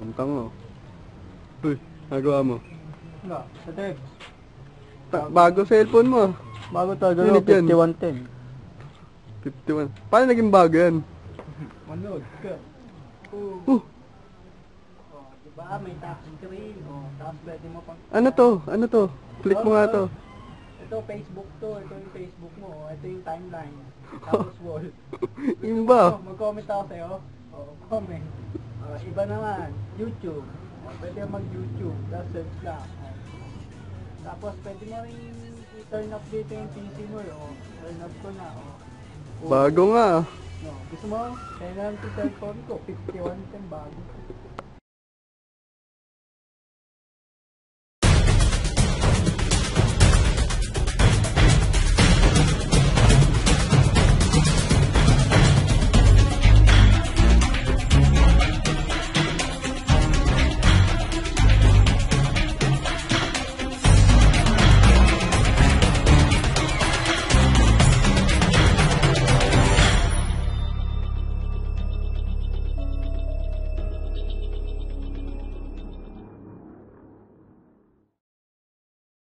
Ang tango. Uy, nagawa mo. Wala, sa text. Bago cellphone mo. Bago talaga no, Unit yan. 5110. 51. Paano naging bago yan? Manood ka. Oh, Diba may top screen, tapos pwede mo pang... ano to? Ano to? Click mo nga to. Ito Facebook to, ito yung Facebook mo, ito yung timeline. Tapos wall. Imba. Mag-comment ako sa'yo. Comment. Iba naman, YouTube. Pwede mag-YouTube, tapos search lang. Tapos pwede mo rin i-turn up dito yung PC mo, turn up ko na. Bago nga. No, gusto mo? Kaya lang sa cellphone ko, 5110 bago.